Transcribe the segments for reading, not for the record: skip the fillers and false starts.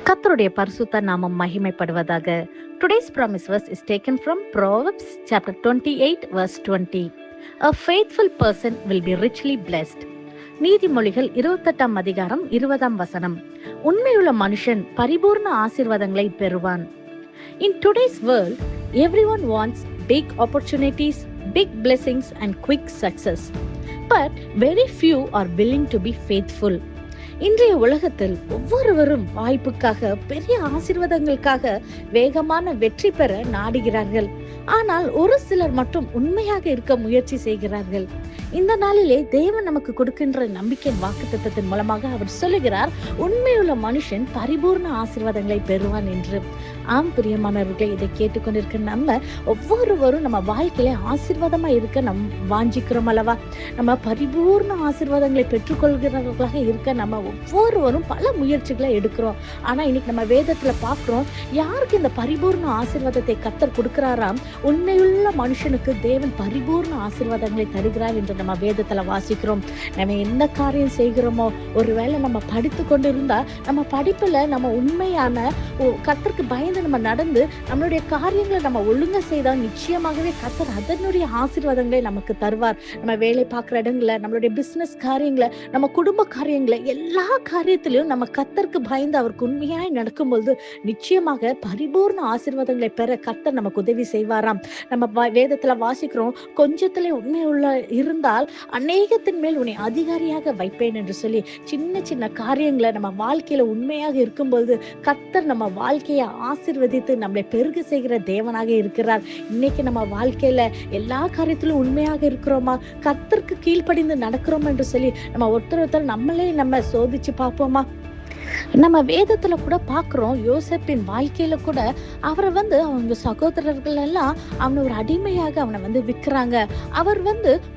கர்த்தருடைய பரிசுத்த நாமம் மகிமைப்படுவதாக. Today's promise verse is taken from Proverbs chapter 28 verse 20. A faithful person will be richly blessed. நீதிமொழிகள் 28 அதிகாரம் 20 வசனம். உண்மையுள்ள மனுஷன் பரிபூர்ண ஆசீர்வாதங்களை பெறுவான். In today's world, everyone wants big opportunities, big blessings and quick success. But very few are willing to be faithful. இன்றைய உலகத்தில் ஒவ்வொருவரும் வாய்ப்புக்காக, பெரிய ஆசீர்வாதங்களுக்காக வேகமான வெற்றி பெற நாடுகிறார்கள். ஆனால் ஒரு சிலர் மட்டும் உண்மையாக இருக்க முயற்சி செய்கிறார்கள். இந்த நாளிலே தேவன் நமக்கு கொடுக்கின்ற நம்பிக்கையின் வாக்குத்தத்தத்தின் மூலமாக அவர் சொல்லுகிறார், உண்மையுள்ள மனுஷன் பரிபூர்ண ஆசீர்வாதங்களை பெறுவான் என்று. ஆம் பிரியமானவர்களை, இதை கேட்டுக்கொண்டிருக்க நம்ம ஒவ்வொருவரும் நம்ம வாழ்க்கையில ஆசீர்வாதமா இருக்க வாஞ்சிக்கிறோம் அல்லவா? நம்ம பரிபூர்ண ஆசீர்வாதங்களை பெற்றுக்கொள்கிறவர்களாக இருக்க நம்ம ஒவ்வொருவரும் பல முயற்சிகளை எடுக்கிறோம். ஆனா இன்னைக்கு நம்ம வேதத்துல பாக்குறோம், யாருக்கு இந்த பரிபூர்ண ஆசீர்வாதத்தை கர்த்தர் கொடுக்கிறாராம்? உண்மையுள்ள மனுஷனுக்கு தேவன் பரிபூர்ண ஆசீர்வாதங்களை தருகிறார் என்று நம்ம வேதத்துல வாசிக்கிறோம். நம்ம என்ன காரியம் செய்கிறோமோ, ஒருவேளை நம்ம படித்து கொண்டு இருந்தா நம்ம படிப்புல நம்ம உண்மையான கர்த்தருக்கு பயந்து நம்ம நடந்து நம்மளுடைய காரியங்களை நம்ம ஒழுங்கா செய்தா நிச்சயமாகவே கர்த்தர் அதனுடைய ஆசீர்வாதங்களை நமக்கு தருவார். நம்ம வேலை பார்க்குற இடங்களை, நம்மளுடைய பிசினஸ் காரியங்களை, நம்ம குடும்ப காரியங்களை, எல்லா காரியத்திலையும் நம்ம கர்த்தருக்கு பயந்து அவருக்கு உண்மையாய் நடக்கும்போது நிச்சயமாக பரிபூர்ண ஆசீர்வாதங்களை பெற கர்த்தர் நமக்கு உதவி செய்வாராம். நம்ம வேதத்துல வாசிக்கிறோம், கொஞ்சத்திலே உண்மை உள்ள இருந்தால் அநேகத்தின் மேல் உன்னை அதிகாரியாக வைப்பேன் என்று சொல்லி சின்ன சின்ன காரியங்களை நம்ம வாழ்க்கையில உண்மையாக இருக்கும்போது கர்த்தர் நம்ம வாழ்க்கையை ஆசீர்வதித்து நம்மளை பெருக செய்கிற தேவனாக இருக்கிறார். இன்னைக்கு நம்ம வாழ்க்கையில எல்லா காரியத்திலும் உண்மையாக இருக்கிறோமா, கர்த்தருக்கு கீழ்ப்படிந்து நடக்கிறோமா என்று சொல்லி நம்ம ஒருத்தர் நம்மளே நம்ம சோதிச்சு பார்ப்போமா? நம்ம வேதத்துல கூட பாக்குறோம், யோசேப்பின் வாழ்க்கையில கூட அவரை அவங்க சகோதரர்கள் எல்லாம் அவனை ஒரு அடிமையாக அவனை விற்கிறாங்க. அவர்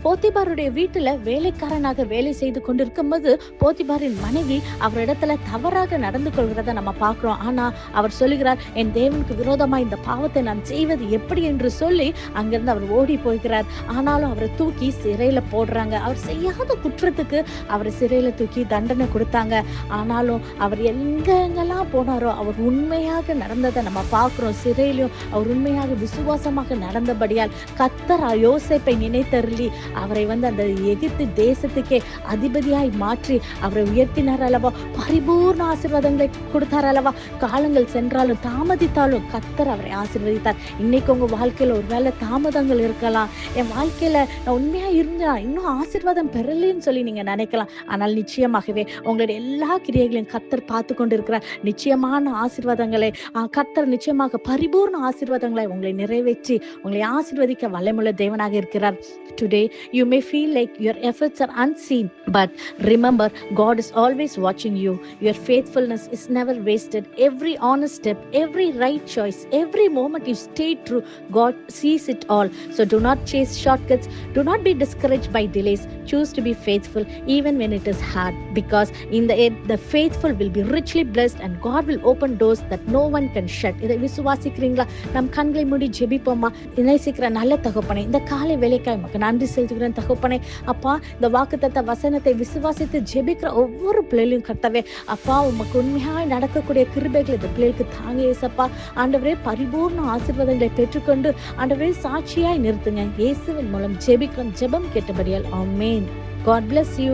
போத்திபாருடைய வீட்டுல வேலைக்காரனாக வேலை செய்து கொண்டிருக்கும் போது போத்திபாரின் மனைவி அவரிடத்துல தவறாக நடந்து கொள்கிறத நம்ம பாக்குறோம். ஆனா அவர் சொல்லுகிறார், என் தேவனுக்கு விரோதமா இந்த பாவத்தை நான் செய்வது எப்படி என்று சொல்லி அங்கிருந்து அவர் ஓடி போகிறார். ஆனாலும் அவரை தூக்கி சிறையில போடுறாங்க. அவர் செய்யாத குற்றத்துக்கு அவரை சிறையில தூக்கி தண்டனை கொடுத்தாங்க. ஆனாலும் அவர் எங்கெங்கெல்லாம் போனாரோ அவர் உண்மையாக நடந்ததை நம்ம பார்க்கிறோம். சிறையிலும் அவர் உண்மையாக விசுவாசமாக நடந்தபடியால் கர்த்தர் யோசேப்பை நினைத்தருளி அவரை அந்த எகிப்து தேசத்துக்கே அதிபதியாய் மாற்றி அவரை உயர்த்தினார் அல்லவா? பரிபூர்ண ஆசீர்வாதங்களை கொடுத்தார் அல்லவா? காலங்கள் சென்றாலும் தாமதித்தாலும் கர்த்தர் அவரை ஆசீர்வதித்தார். இன்னைக்கு உங்க வாழ்க்கையில ஒரு வேளை தாமதங்கள் இருக்கலாம். என் வாழ்க்கையில நான் உண்மையா இருந்தா இன்னும் ஆசீர்வாதம் பெறலன்னு சொல்லி நீங்க நினைக்கலாம். ஆனால் நிச்சயமாகவே உங்களுடைய எல்லா கிரியைகளையும் கர்த்தர் பார்த்து கொண்டிருக்கிறார். நிச்சயமான ஆசீர்வாதங்களை கர்த்தர் நிச்சயமாக பரிபூர்ண ஆசீர்வாதங்களை உங்களை நிறைவேற்றி உங்களை ஆசீர்வதிக்க வல்லமையுள்ள தேவனாக இருக்கிறார். Today you may feel like your efforts are unseen, but remember, God is always watching you. Your faithfulness is never wasted. Every honest step, every right choice, every moment you stay true, God sees it all. So do not chase shortcuts. Do not be discouraged by delays. Choose to be faithful even when it is hard, because in the end the faithful will be richly blessed and God will open doors that no one can shut. இதை விசுவாசிக்கிறீங்களா? நம் கண்களை மூடி ஜெபிப்போமா? நேசிக்கிற நல்ல தகப்பனே, இந்த காலை வேலைக்காய் உமக்கு நன்றி செலுத்துகிறேன் தகப்பனே. அப்பா, இந்த வாக்குத்தத்த வசனத்தை விசுவாசித்து ஜெபிக்கிற ஒவ்வொரு பிள்ளைகளையும் கர்த்தாவே அப்பா உமக்கு உண்மையாய் நடக்கக்கூடிய கிருபைகள் இந்த பிள்ளைகளுக்கு தாங்க இயேசப்பா. ஆண்டவரே, பரிபூர்ண ஆசீர்வாதங்களை பெற்றுக்கொண்டு ஆண்டவரே சாட்சியாய் நிறுத்துங்க. இயேசுவின் மூலம் ஜெபிக்கிறோம், ஜெபம் கேட்டபடியால் ஆமென். God bless you.